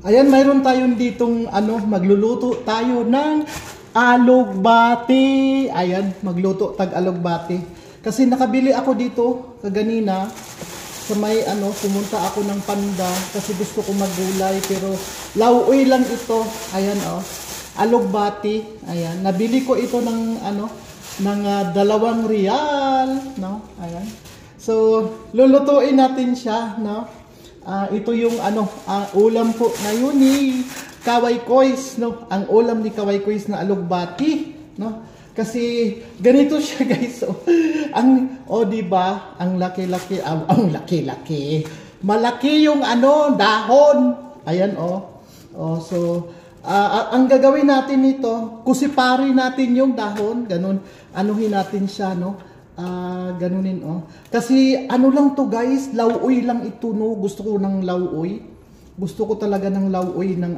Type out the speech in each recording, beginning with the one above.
Ayan, mayroon tayong ditong magluluto tayo ng alugbati. Ayan, magluto tag alugbati. Kasi nakabili ako dito kaganina sa may pumunta ako ng Panda kasi gusto ko maggulay pero lauoy lang ito. Ayan alugbati. Ayan, nabili ko ito ng ng ₱2, no? Ayan. So, lulutuin natin siya, no? Ito yung ulam po ngayon ni Kaway Kois, no? Ang ulam ni Kaway Kois na alugbati, no? Kasi ganito siya, guys. Di ba? Ang laki-laki, malaki yung dahon. Ayan, so ang gagawin natin nito, kusipari natin yung dahon, ganun, anuhin natin siya, no? Ganunin, Kasi lang to, guys, lauoy lang ito, no? Gusto ko ng lauoy. Gusto ko talaga ng lauoy ng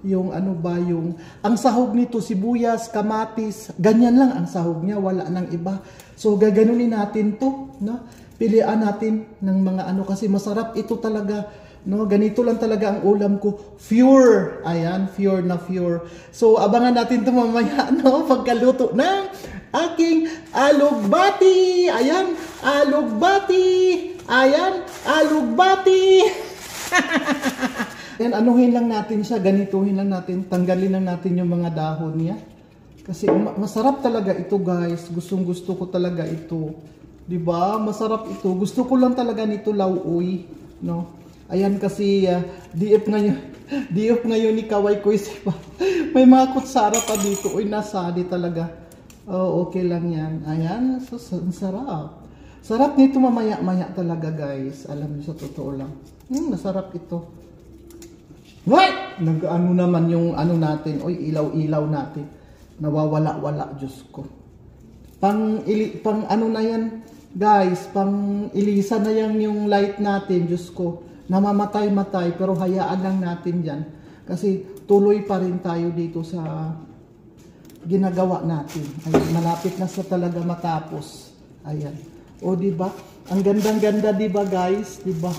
yung ang sahog nito, sibuyas, kamatis, ganyan lang ang sahog niya, wala nang iba. So, gaganunin natin to, no? Pilian natin ng mga kasi masarap ito talaga. No, ganito lang talaga ang ulam ko. Pure. Ayan, pure na pure. So, abangan natin ito mamaya, no? Pagkaluto ng aking alugbati. Ayan, alugbati. Ayan, alugbati. Ayan, anuhin lang natin siya. Ganituhin lang natin. Tanggalin lang natin yung mga dahon niya. Kasi masarap talaga ito, guys. Gustong-gusto ko talaga ito. Diba? Masarap ito. Gusto ko lang talaga nito lauoy, no? Ayan, kasi DF ngayon ni Kaway Kois. May mga kutsara pa dito. Uy, nasali talaga. Okay lang yan. Ayan, so sarap. Sarap nito mamaya-maya talaga, guys. Alam niyo, sa totoo lang. Masarap ito. What? Nag-ano naman yung natin. Uy, ilaw-ilaw natin. Nawawala-wala, Diyos ko. Pang na yan, guys. Pang ilisa na yan yung light natin, Diyos ko. Namamatay-matay, pero hayaan lang natin dyan. Kasi tuloy pa rin tayo dito sa ginagawa natin. Ayan, malapit na sa talaga matapos. Ayan. Diba? Ang gandang-ganda, diba, guys? Diba?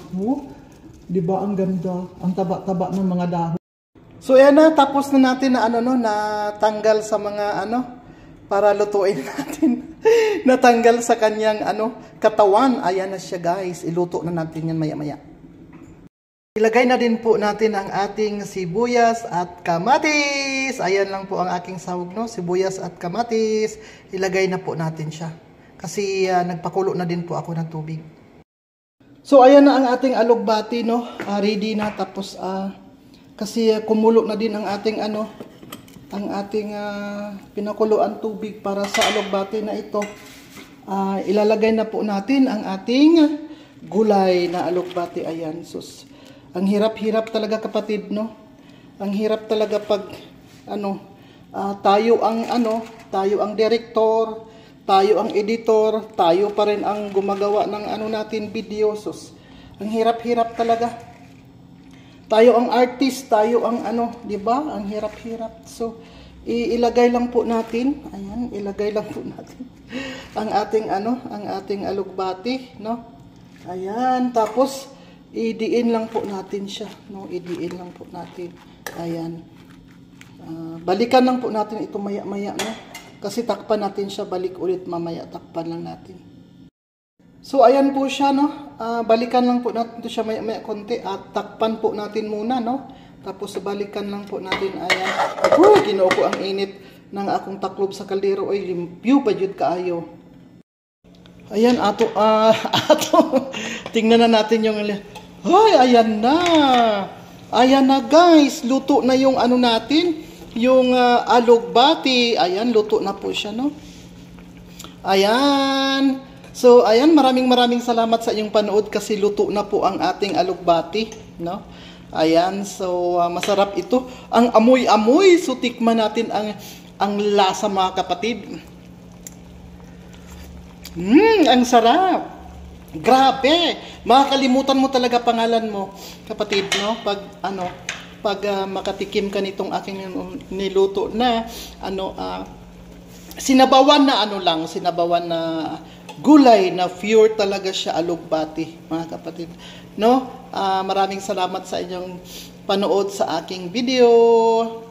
Diba, ang ganda. Ang taba-taba ng mga dahon. So, ayan na. Tapos na natin na na tanggal sa mga para lutuin natin. Natanggal sa kanyang katawan. Ayan na siya, guys. Iluto na natin yan maya-maya. Ilagay na din po natin ang ating sibuyas at kamatis. Ayan lang po ang aking sahog, no? Sibuyas at kamatis. Ilagay na po natin siya. Kasi nagpakulo na din po ako ng tubig. So, ayan na ang ating alugbati, no? Ready na. Tapos, kasi kumulo na din ang ating, pinakuluan tubig para sa alugbati na ito. Ilalagay na po natin ang ating gulay na alugbati. Ayan, sus. Ang hirap-hirap talaga, kapatid, no? Ang hirap talaga pag tayo ang director, tayo ang editor, tayo pa rin ang gumagawa ng natin videos. Ang hirap-hirap talaga. Tayo ang artist, tayo ang di ba? Ang hirap-hirap. So, ilagay lang po natin. Ayan, ilagay lang po natin ang ating alugbati, no? Ayan, tapos idiin lang po natin siya, no? Idiin lang po natin. Ayan. Balikan lang po natin ito maya-maya, no? Kasi takpan natin siya, balik ulit mamaya, takpan lang natin. So, ayan po siya, no? Balikan lang po natin ito siya maya-maya konti at takpan po natin muna, no? Tapos, balikan lang po natin. Ayan. Kinuha ko ang init ng akong taklob sa kaldero. Ay, limpyo pa jud kaayo. Ayan, tingnan na natin yung ay, ayan na. Ayan na, guys. Luto na yung natin. Yung alugbati. Ayan, luto na po siya, no? Ayan. So, ayan, maraming salamat sa inyong panood kasi luto na po ang ating alugbati, no? Ayan, so masarap ito. Ang amoy-amoy. So, tikman natin ang lasa, mga kapatid. Ang sarap. Grabe! Makakalimutan mo talaga pangalan mo, kapatid, no? Pag makatikim ka nitong aking niluto na sinabawan na gulay na pure talaga siya, alugbati, mga kapatid, no? Maraming salamat sa inyong panood sa aking video.